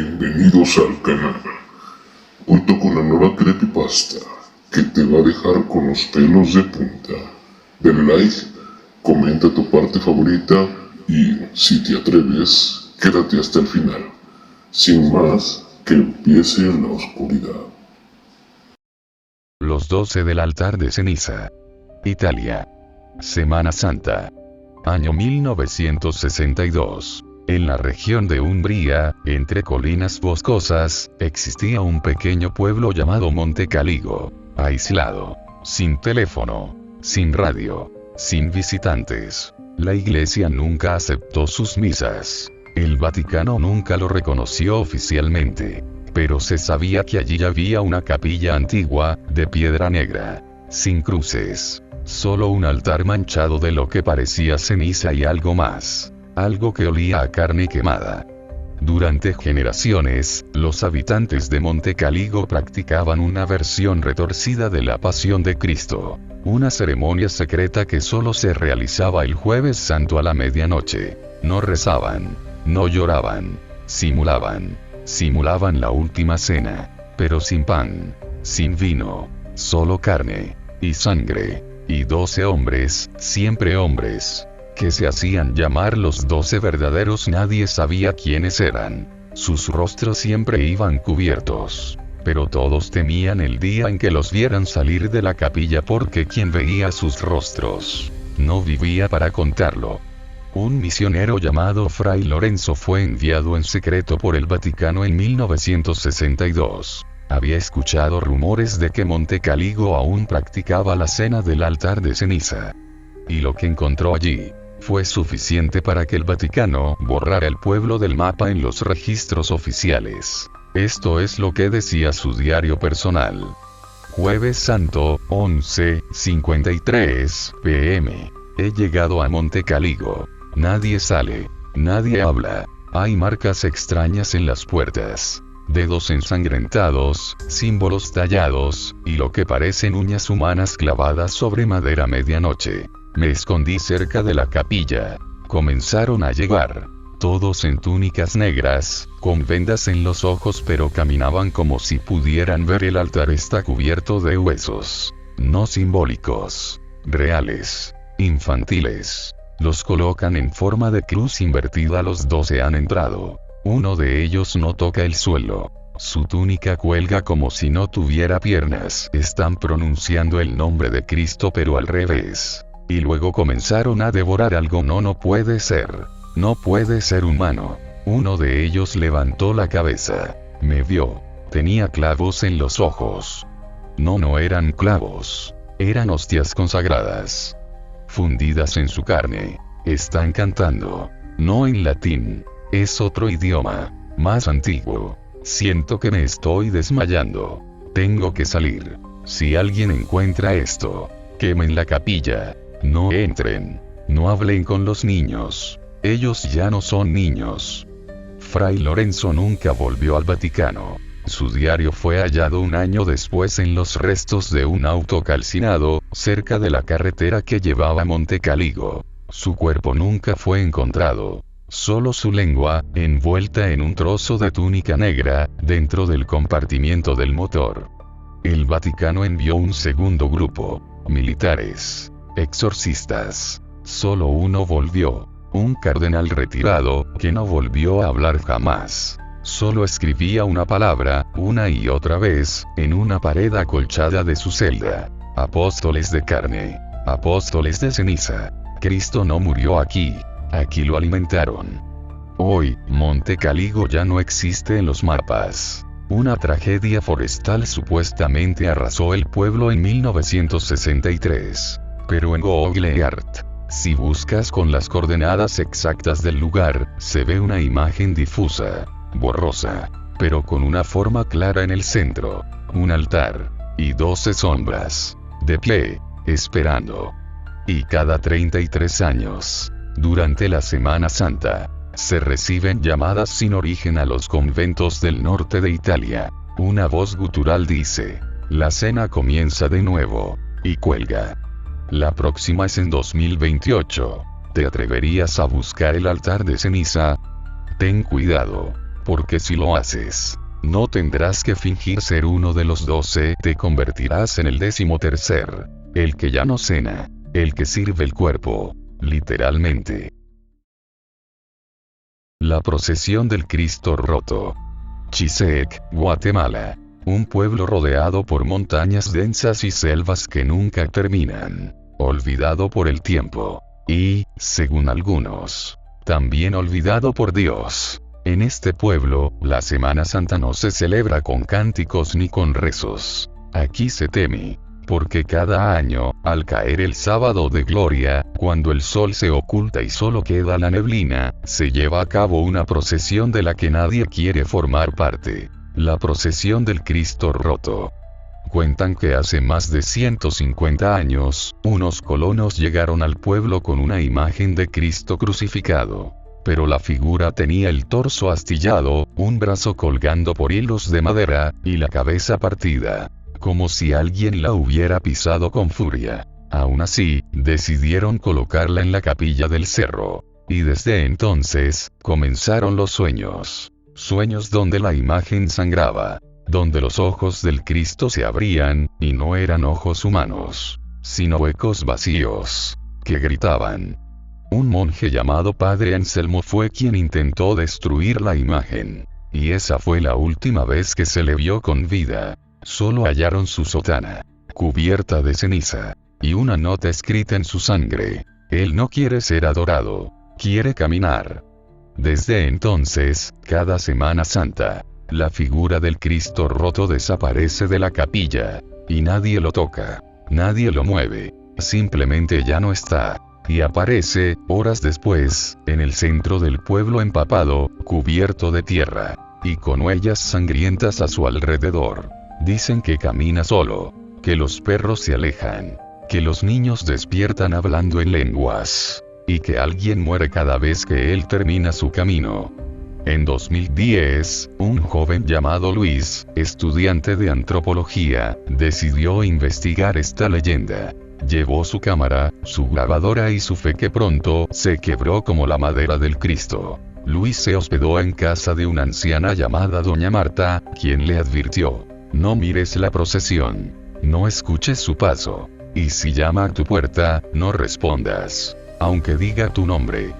Bienvenidos al canal. Hoy toco una nueva creepypasta que te va a dejar con los pelos de punta. Dale like, comenta tu parte favorita y, si te atreves, quédate hasta el final. Sin más, que empiece la oscuridad. Los 12 del altar de ceniza. Italia. Semana Santa. Año 1962. En la región de Umbría, entre colinas boscosas, existía un pequeño pueblo llamado Monte Caligo, aislado, sin teléfono, sin radio, sin visitantes. La iglesia nunca aceptó sus misas. El Vaticano nunca lo reconoció oficialmente. Pero se sabía que allí había una capilla antigua, de piedra negra, sin cruces. Solo un altar manchado de lo que parecía ceniza y algo más. Algo que olía a carne quemada. Durante generaciones, los habitantes de Monte Caligo practicaban una versión retorcida de la Pasión de Cristo. Una ceremonia secreta que solo se realizaba el Jueves Santo a la medianoche. No rezaban, no lloraban, simulaban la última cena, pero sin pan, sin vino, solo carne, y sangre, y 12 hombres, siempre hombres, que se hacían llamar los 12 verdaderos. Nadie sabía quiénes eran. Sus rostros siempre iban cubiertos. Pero todos temían el día en que los vieran salir de la capilla, porque quien veía sus rostros no vivía para contarlo. Un misionero llamado Fray Lorenzo fue enviado en secreto por el Vaticano en 1962. Había escuchado rumores de que Monte Caligo aún practicaba la cena del altar de ceniza. Y lo que encontró allí fue suficiente para que el Vaticano borrara el pueblo del mapa en los registros oficiales. Esto es lo que decía su diario personal. Jueves Santo, 11:53 p.m. He llegado a Monte Caligo. Nadie sale, nadie habla. Hay marcas extrañas en las puertas. Dedos ensangrentados, símbolos tallados, y lo que parecen uñas humanas clavadas sobre madera. Medianoche. Me escondí cerca de la capilla. Comenzaron a llegar. Todos en túnicas negras, con vendas en los ojos, pero caminaban como si pudieran ver. El altar está cubierto de huesos. No simbólicos. Reales. Infantiles. Los colocan en forma de cruz invertida. Los 12 han entrado. Uno de ellos no toca el suelo. Su túnica cuelga como si no tuviera piernas. Están pronunciando el nombre de Cristo, pero al revés. Y luego comenzaron a devorar algo. No puede ser. No puede ser humano. Uno de ellos levantó la cabeza. Me vio. Tenía clavos en los ojos. No eran clavos. Eran hostias consagradas. Fundidas en su carne. Están cantando. No en latín. Es otro idioma. Más antiguo. Siento que me estoy desmayando. Tengo que salir. Si alguien encuentra esto, quemen la capilla. No entren. No hablen con los niños. Ellos ya no son niños. Fray Lorenzo nunca volvió al Vaticano. Su diario fue hallado un año después en los restos de un auto calcinado, cerca de la carretera que llevaba a Monte Caligo. Su cuerpo nunca fue encontrado. Solo su lengua, envuelta en un trozo de túnica negra, dentro del compartimiento del motor. El Vaticano envió un segundo grupo. Militares. Exorcistas. Solo uno volvió. Un cardenal retirado, que no volvió a hablar jamás. Solo escribía una palabra, una y otra vez, en una pared acolchada de su celda. Apóstoles de carne. Apóstoles de ceniza. Cristo no murió aquí. Aquí lo alimentaron. Hoy, Monte Caligo ya no existe en los mapas. Una tragedia forestal supuestamente arrasó el pueblo en 1963. Pero en Google Earth, si buscas con las coordenadas exactas del lugar, se ve una imagen difusa, borrosa, pero con una forma clara en el centro. Un altar. Y 12 sombras. De pie, esperando. Y cada 33 años, durante la Semana Santa, se reciben llamadas sin origen a los conventos del norte de Italia. Una voz gutural dice: la cena comienza de nuevo. Y cuelga. La próxima es en 2028. ¿Te atreverías a buscar el altar de ceniza? Ten cuidado. porque si lo haces, no tendrás que fingir ser uno de los 12, te convertirás en el 13º, el que ya no cena, el que sirve el cuerpo, literalmente. La procesión del Cristo roto. Chisec, Guatemala. Un pueblo rodeado por montañas densas y selvas que nunca terminan. Olvidado por el tiempo. Y, según algunos, también olvidado por Dios. En este pueblo, la Semana Santa no se celebra con cánticos ni con rezos. Aquí se teme, porque cada año, al caer el sábado de gloria, cuando el sol se oculta y solo queda la neblina, se lleva a cabo una procesión de la que nadie quiere formar parte. La procesión del Cristo roto. Cuentan que hace más de 150 años, unos colonos llegaron al pueblo con una imagen de Cristo crucificado. Pero la figura tenía el torso astillado, un brazo colgando por hilos de madera, y la cabeza partida, como si alguien la hubiera pisado con furia. Aún así, decidieron colocarla en la capilla del cerro. Y desde entonces, comenzaron los sueños. Sueños donde la imagen sangraba, donde los ojos del Cristo se abrían, y no eran ojos humanos, sino huecos vacíos, que gritaban. Un monje llamado Padre Anselmo fue quien intentó destruir la imagen. Y esa fue la última vez que se le vio con vida. Solo hallaron su sotana, cubierta de ceniza, y una nota escrita en su sangre. Él no quiere ser adorado, quiere caminar. Desde entonces, cada Semana Santa, la figura del Cristo roto desaparece de la capilla, y nadie lo toca, nadie lo mueve, simplemente ya no está. Y aparece, horas después, en el centro del pueblo empapado, cubierto de tierra, y con huellas sangrientas a su alrededor. Dicen que camina solo, que los perros se alejan, que los niños despiertan hablando en lenguas, y que alguien muere cada vez que él termina su camino. En 2010, un joven llamado Luis, estudiante de antropología, decidió investigar esta leyenda. Llevó su cámara, su grabadora y su fe que pronto se quebró como la madera del Cristo. Luis se hospedó en casa de una anciana llamada Doña Marta, quien le advirtió: no mires la procesión, no escuches su paso, y si llama a tu puerta, no respondas, aunque diga tu nombre.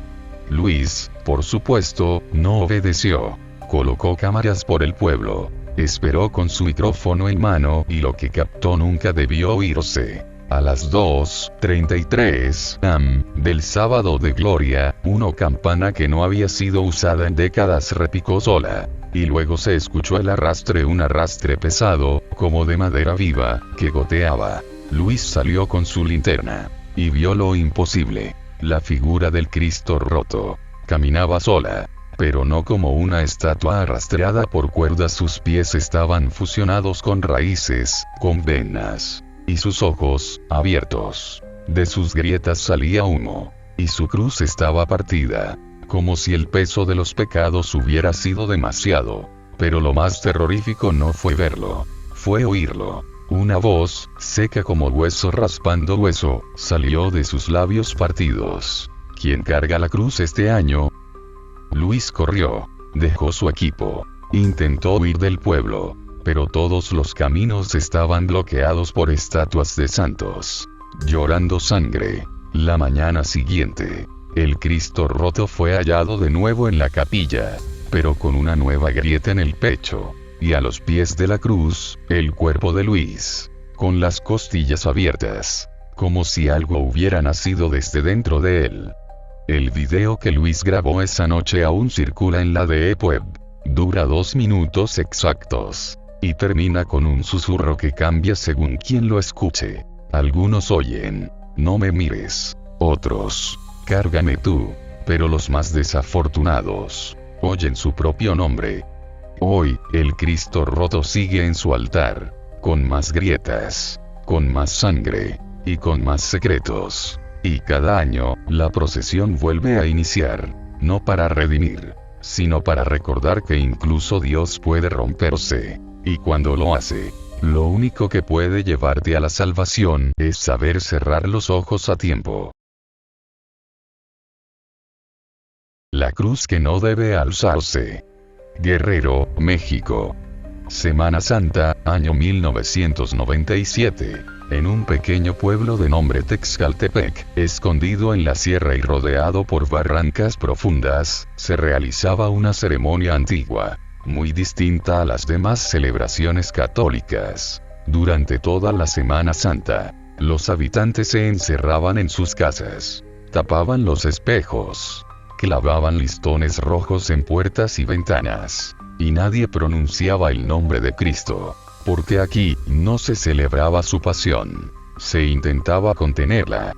Luis, por supuesto, no obedeció. Colocó cámaras por el pueblo, esperó con su micrófono en mano y lo que captó nunca debió oírse. A las 2:33 am. del sábado de gloria, una campana que no había sido usada en décadas repicó sola, y luego se escuchó un arrastre pesado, como de madera viva, que goteaba. Luis salió con su linterna, y vio lo imposible. La figura del Cristo roto caminaba sola, pero no como una estatua arrastrada por cuerdas. Sus pies estaban fusionados con raíces, con venas. Y sus ojos, abiertos. De sus grietas salía humo. Y su cruz estaba partida, como si el peso de los pecados hubiera sido demasiado. Pero lo más terrorífico no fue verlo, fue oírlo. Una voz, seca como hueso raspando hueso, salió de sus labios partidos. ¿Quién carga la cruz este año? Luis corrió, dejó su equipo, intentó huir del pueblo. Pero todos los caminos estaban bloqueados por estatuas de santos, llorando sangre. La mañana siguiente, el Cristo roto fue hallado de nuevo en la capilla, pero con una nueva grieta en el pecho, y a los pies de la cruz, el cuerpo de Luis, con las costillas abiertas, como si algo hubiera nacido desde dentro de él. El video que Luis grabó esa noche aún circula en la Deep Web. Dura 2 minutos exactos. Y termina con un susurro que cambia según quien lo escuche. Algunos oyen: no me mires. Otros: cárgame tú. Pero los más desafortunados oyen su propio nombre. Hoy, el Cristo roto sigue en su altar, con más grietas, con más sangre, y con más secretos. Y cada año, la procesión vuelve a iniciar, no para redimir, sino para recordar que incluso Dios puede romperse. Y cuando lo hace, lo único que puede llevarte a la salvación es saber cerrar los ojos a tiempo. La cruz que no debe alzarse. Guerrero, México. Semana Santa, año 1997. En un pequeño pueblo de nombre Texcaltepec, escondido en la sierra y rodeado por barrancas profundas, se realizaba una ceremonia antigua, muy distinta a las demás celebraciones católicas. Durante toda la Semana Santa, los habitantes se encerraban en sus casas, tapaban los espejos, clavaban listones rojos en puertas y ventanas, y nadie pronunciaba el nombre de Cristo, porque aquí no se celebraba su pasión, se intentaba contenerla.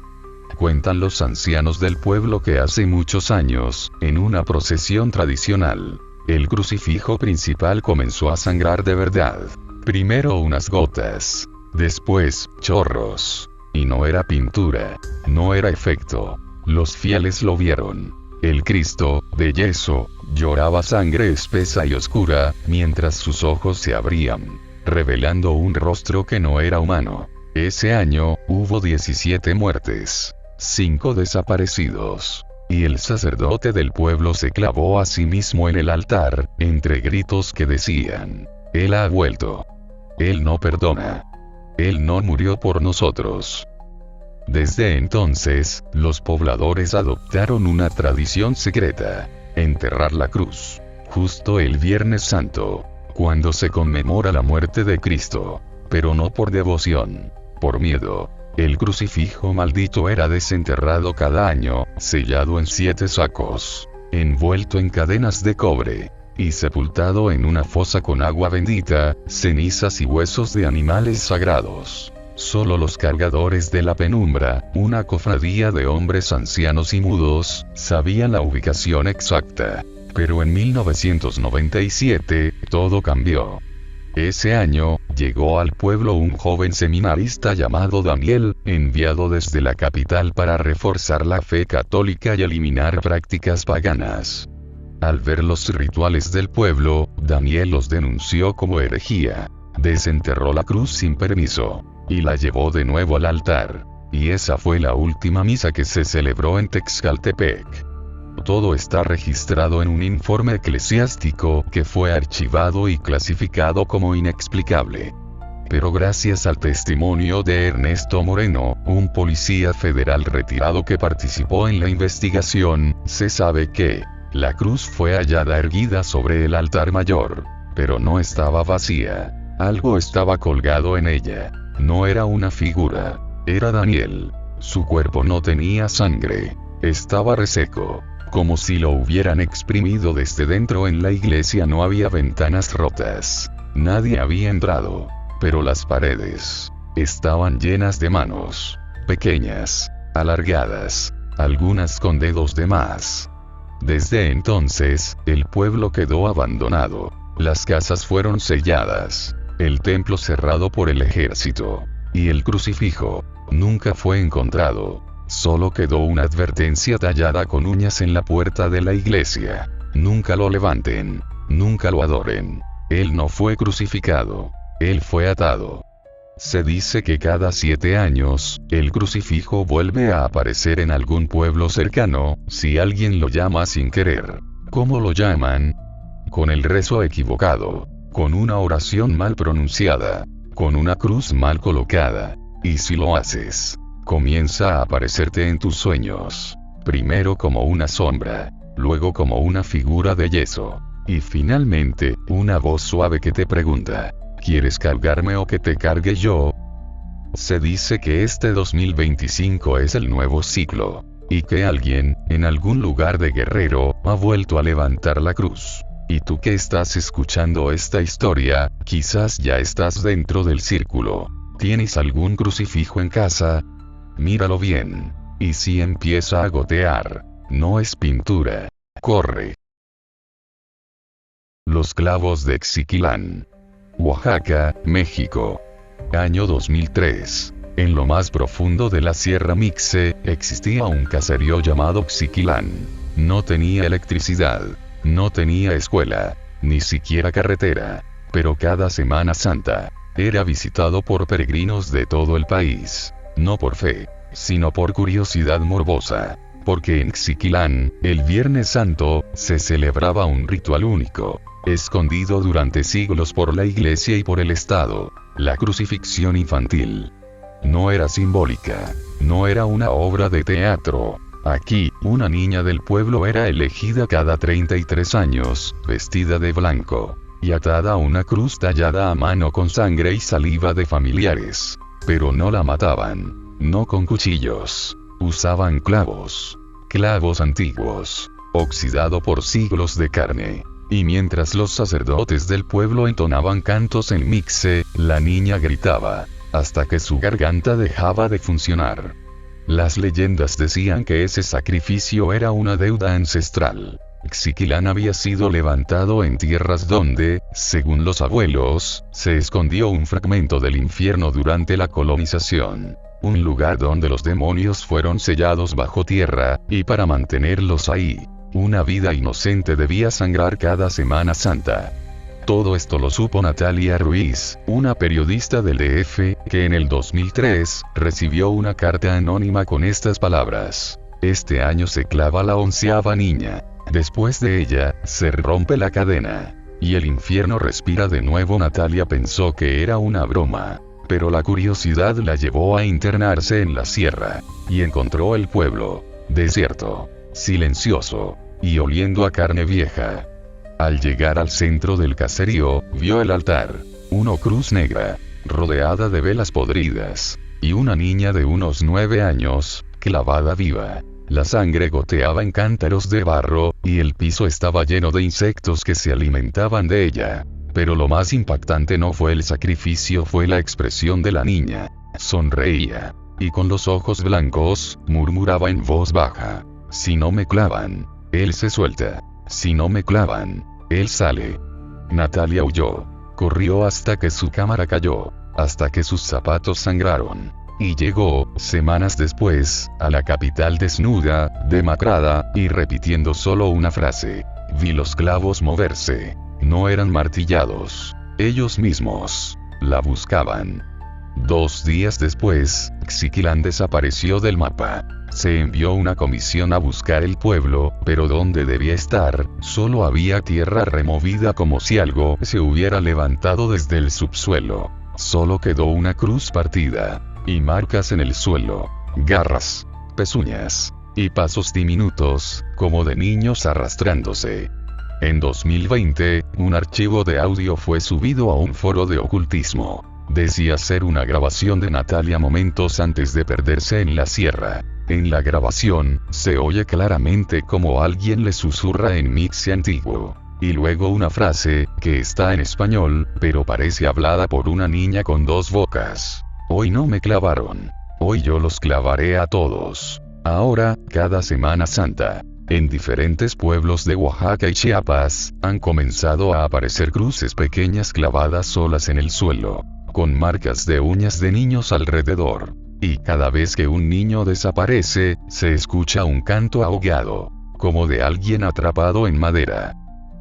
Cuentan los ancianos del pueblo que hace muchos años, en una procesión tradicional, el crucifijo principal comenzó a sangrar de verdad. Primero unas gotas, después chorros. Y no era pintura, no era efecto. Los fieles lo vieron. El Cristo, de yeso, lloraba sangre espesa y oscura, mientras sus ojos se abrían, revelando un rostro que no era humano. Ese año, hubo 17 muertes, 5 desaparecidos. Y el sacerdote del pueblo se clavó a sí mismo en el altar, entre gritos que decían: Él ha vuelto. Él no perdona. Él no murió por nosotros. Desde entonces, los pobladores adoptaron una tradición secreta: enterrar la cruz, justo el Viernes Santo, cuando se conmemora la muerte de Cristo, pero no por devoción, por miedo. El crucifijo maldito era desenterrado cada año, sellado en 7 sacos, envuelto en cadenas de cobre, y sepultado en una fosa con agua bendita, cenizas y huesos de animales sagrados. Solo los cargadores de la penumbra, una cofradía de hombres ancianos y mudos, sabían la ubicación exacta. Pero en 1997, todo cambió. Ese año, llegó al pueblo un joven seminarista llamado Daniel, enviado desde la capital para reforzar la fe católica y eliminar prácticas paganas. Al ver los rituales del pueblo, Daniel los denunció como herejía. Desenterró la cruz sin permiso, y la llevó de nuevo al altar. Y esa fue la última misa que se celebró en Texcaltepec. Todo está registrado en un informe eclesiástico que fue archivado y clasificado como inexplicable. Pero gracias al testimonio de Ernesto Moreno, un policía federal retirado que participó en la investigación, se sabe que la cruz fue hallada erguida sobre el altar mayor, pero no estaba vacía. Algo estaba colgado en ella. No era una figura. Era Daniel. Su cuerpo no tenía sangre. Estaba reseco, como si lo hubieran exprimido desde dentro. En la iglesia no había ventanas rotas. Nadie había entrado. Pero las paredes estaban llenas de manos. Pequeñas, alargadas, algunas con dedos de más. Desde entonces, el pueblo quedó abandonado. Las casas fueron selladas. El templo cerrado por el ejército. Y el crucifijo nunca fue encontrado. Solo quedó una advertencia tallada con uñas en la puerta de la iglesia: nunca lo levanten, nunca lo adoren. Él no fue crucificado. Él fue atado. Se dice que cada 7 años, el crucifijo vuelve a aparecer en algún pueblo cercano, si alguien lo llama sin querer. ¿Cómo lo llaman? Con el rezo equivocado, con una oración mal pronunciada, con una cruz mal colocada. Y si lo haces, comienza a aparecerte en tus sueños. Primero como una sombra, luego como una figura de yeso, y finalmente, una voz suave que te pregunta: ¿quieres cargarme o que te cargue yo? Se dice que este 2025 es el nuevo ciclo, y que alguien, en algún lugar de Guerrero, ha vuelto a levantar la cruz. Y tú que estás escuchando esta historia, quizás ya estás dentro del círculo. ¿Tienes algún crucifijo en casa? Míralo bien. Y si empieza a gotear, no es pintura. Corre. Los clavos de Xiquilán. Oaxaca, México. Año 2003. En lo más profundo de la Sierra Mixe, existía un caserío llamado Xiquilán. No tenía electricidad, no tenía escuela, ni siquiera carretera, pero cada Semana Santa, era visitado por peregrinos de todo el país, no por fe, sino por curiosidad morbosa, porque en Xiquilán, el Viernes Santo, se celebraba un ritual único. escondido durante siglos por la Iglesia y por el Estado. La crucifixión infantil no era simbólica, no era una obra de teatro. Aquí, una niña del pueblo era elegida cada 33 años, vestida de blanco, y atada a una cruz tallada a mano con sangre y saliva de familiares. Pero no la mataban, no con cuchillos. Usaban clavos antiguos, oxidado por siglos de carne. Y mientras los sacerdotes del pueblo entonaban cantos en mixe, la niña gritaba, hasta que su garganta dejaba de funcionar. Las leyendas decían que ese sacrificio era una deuda ancestral. Xiquilán había sido levantado en tierras donde, según los abuelos, se escondió un fragmento del infierno durante la colonización. Un lugar donde los demonios fueron sellados bajo tierra, y para mantenerlos ahí, una vida inocente debía sangrar cada Semana Santa. Todo esto lo supo Natalia Ruiz, una periodista del DF, que en el 2003, recibió una carta anónima con estas palabras. Este año se clava la 11ª niña. Después de ella, se rompe la cadena. Y el infierno respira de nuevo. Natalia pensó que era una broma. Pero la curiosidad la llevó a internarse en la sierra. Y encontró el pueblo desierto, silencioso, y oliendo a carne vieja. Al llegar al centro del caserío, vio el altar, una cruz negra, rodeada de velas podridas, y una niña de unos 9 años, clavada viva. La sangre goteaba en cántaros de barro, y el piso estaba lleno de insectos que se alimentaban de ella. Pero lo más impactante no fue el sacrificio, fue la expresión de la niña. Sonreía, y con los ojos blancos, murmuraba en voz baja, si no me clavan, él se suelta. Si no me clavan, él sale. Natalia huyó. Corrió hasta que su cámara cayó, hasta que sus zapatos sangraron. Y llegó, semanas después, a la capital desnuda, demacrada, y repitiendo solo una frase. Vi los clavos moverse. No eran martillados. Ellos mismos la buscaban. 2 días después, Xiquilán desapareció del mapa. Se envió una comisión a buscar el pueblo, pero donde debía estar, solo había tierra removida como si algo se hubiera levantado desde el subsuelo. Solo quedó una cruz partida, y marcas en el suelo, garras, pezuñas, y pasos diminutos, como de niños arrastrándose. En 2020, un archivo de audio fue subido a un foro de ocultismo. Decía ser una grabación de Natalia momentos antes de perderse en la sierra. En la grabación, se oye claramente como alguien le susurra en mixe antiguo. Y luego una frase, que está en español, pero parece hablada por una niña con 2 bocas. Hoy no me clavaron. Hoy yo los clavaré a todos. Ahora, cada Semana Santa, en diferentes pueblos de Oaxaca y Chiapas, han comenzado a aparecer cruces pequeñas clavadas solas en el suelo, con marcas de uñas de niños alrededor. Y cada vez que un niño desaparece, se escucha un canto ahogado, como de alguien atrapado en madera.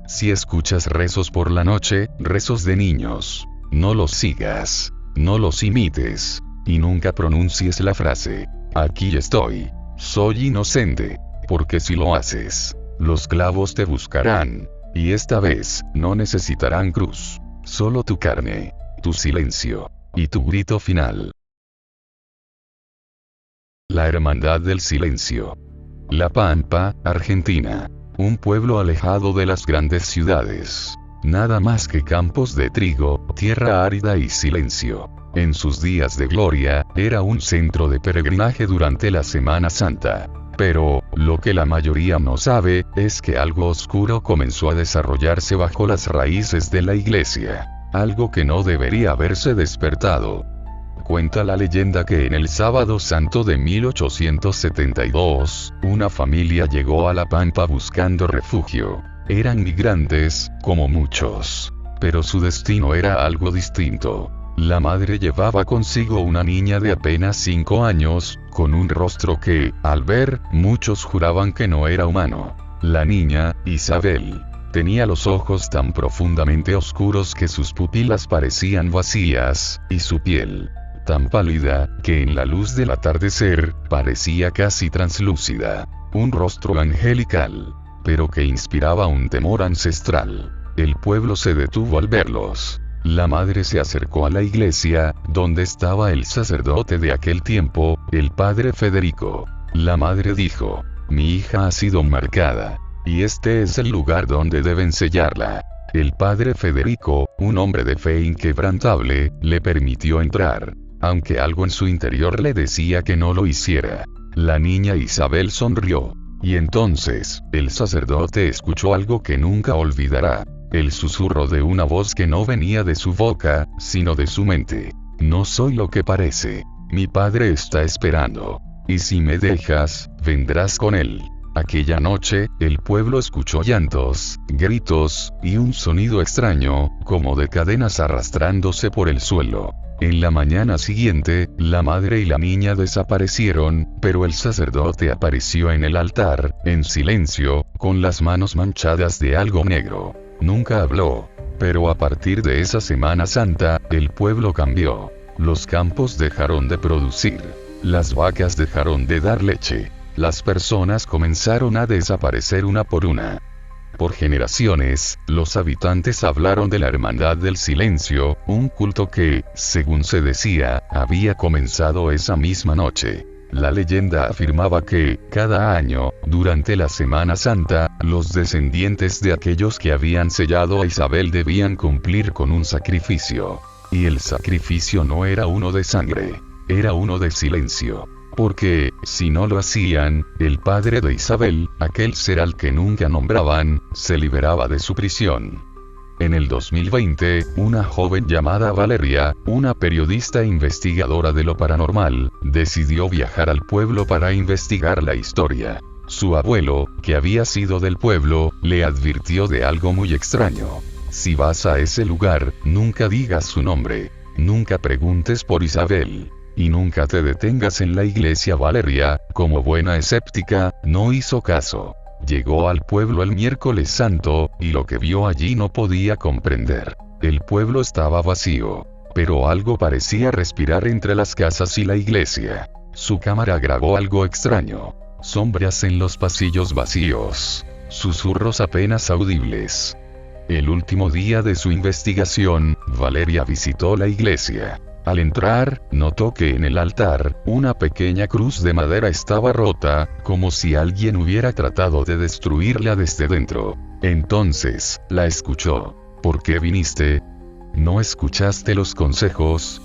Si escuchas rezos por la noche, rezos de niños, no los sigas, no los imites, y nunca pronuncies la frase, aquí estoy, soy inocente, porque si lo haces, los clavos te buscarán, y esta vez, no necesitarán cruz, solo tu carne, tu silencio, y tu grito final. La Hermandad del Silencio. La Pampa, Argentina. Un pueblo alejado de las grandes ciudades. Nada más que campos de trigo, tierra árida y silencio. En sus días de gloria, era un centro de peregrinaje durante la Semana Santa. Pero, lo que la mayoría no sabe, es que algo oscuro comenzó a desarrollarse bajo las raíces de la iglesia. Algo que no debería haberse despertado. Cuenta la leyenda que en el Sábado Santo de 1872, una familia llegó a La Pampa buscando refugio. Eran migrantes, como muchos. Pero su destino era algo distinto. La madre llevaba consigo una niña de apenas 5 años, con un rostro que, al ver, muchos juraban que no era humano. La niña, Isabel, tenía los ojos tan profundamente oscuros que sus pupilas parecían vacías, y su piel tan pálida, que en la luz del atardecer, parecía casi translúcida. Un rostro angelical, pero que inspiraba un temor ancestral. el pueblo se detuvo al verlos. La madre se acercó a la iglesia, donde estaba el sacerdote de aquel tiempo, el padre Federico. La madre dijo: mi hija ha sido marcada, y este es el lugar donde deben sellarla. El padre Federico, un hombre de fe inquebrantable, le permitió entrar, aunque algo en su interior le decía que no lo hiciera. La niña Isabel sonrió. Y entonces, el sacerdote escuchó algo que nunca olvidará. El susurro de una voz que no venía de su boca, sino de su mente. No soy lo que parece. Mi padre está esperando. Y si me dejas, vendrás con él. Aquella noche, el pueblo escuchó llantos, gritos, y un sonido extraño, como de cadenas arrastrándose por el suelo. En la mañana siguiente, la madre y la niña desaparecieron, pero el sacerdote apareció en el altar, en silencio, con las manos manchadas de algo negro. Nunca habló. Pero a partir de esa Semana Santa, el pueblo cambió. Los campos dejaron de producir. Las vacas dejaron de dar leche. Las personas comenzaron a desaparecer una por una. Por generaciones, los habitantes hablaron de la Hermandad del Silencio, un culto que, según se decía, había comenzado esa misma noche. La leyenda afirmaba que, cada año, durante la Semana Santa, los descendientes de aquellos que habían sellado a Isabel debían cumplir con un sacrificio. Y el sacrificio no era uno de sangre, era uno de silencio. Porque, si no lo hacían, el padre de Isabel, aquel ser al que nunca nombraban, se liberaba de su prisión. En el 2020, una joven llamada Valeria, una periodista investigadora de lo paranormal, decidió viajar al pueblo para investigar la historia. Su abuelo, que había sido del pueblo, le advirtió de algo muy extraño. Si vas a ese lugar, nunca digas su nombre. Nunca preguntes por Isabel. Y nunca te detengas en la iglesia. Valeria, como buena escéptica, no hizo caso. Llegó al pueblo el miércoles santo, y lo que vio allí no podía comprender. El pueblo estaba vacío, pero algo parecía respirar entre las casas y la iglesia. Su cámara grabó algo extraño. Sombras en los pasillos vacíos. Susurros apenas audibles. El último día de su investigación, Valeria visitó la iglesia. Al entrar, notó que en el altar, una pequeña cruz de madera estaba rota, como si alguien hubiera tratado de destruirla desde dentro. Entonces, la escuchó. ¿Por qué viniste? ¿No escuchaste los consejos?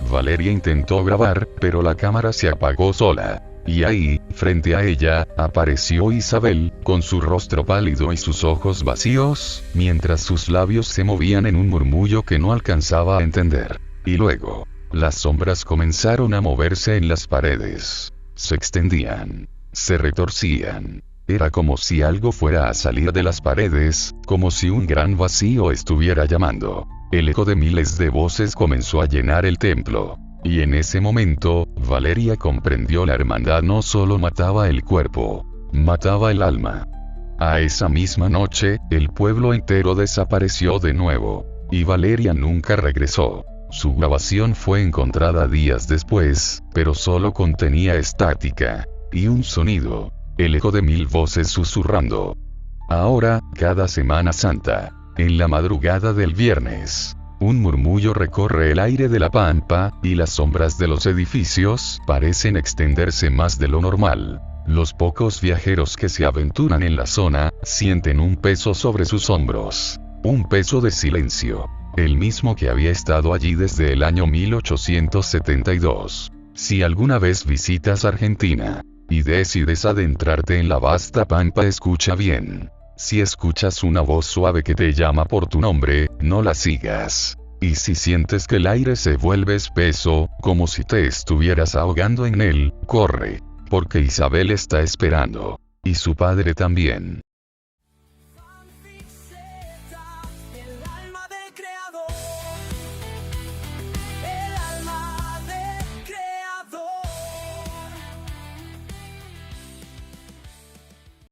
Valeria intentó grabar, pero la cámara se apagó sola. Y ahí, frente a ella, apareció Isabel, con su rostro pálido y sus ojos vacíos, mientras sus labios se movían en un murmullo que no alcanzaba a entender. Y luego, las sombras comenzaron a moverse en las paredes. Se extendían. Se retorcían. Era como si algo fuera a salir de las paredes, como si un gran vacío estuviera llamando. El eco de miles de voces comenzó a llenar el templo. Y en ese momento, Valeria comprendió: la hermandad no solo mataba el cuerpo, mataba el alma. A esa misma noche, el pueblo entero desapareció de nuevo. Y Valeria nunca regresó. Su grabación fue encontrada días después, pero solo contenía estática. Y un sonido. El eco de 1000 voces susurrando. Ahora, cada Semana Santa, en la madrugada del viernes, un murmullo recorre el aire de la pampa, y las sombras de los edificios parecen extenderse más de lo normal. Los pocos viajeros que se aventuran en la zona, sienten un peso sobre sus hombros. Un peso de silencio. El mismo que había estado allí desde el año 1872. Si alguna vez visitas Argentina, y decides adentrarte en la vasta pampa, escucha bien. Si escuchas una voz suave que te llama por tu nombre, no la sigas. Y si sientes que el aire se vuelve espeso, como si te estuvieras ahogando en él, corre. Porque Isabel está esperando. Y su padre también.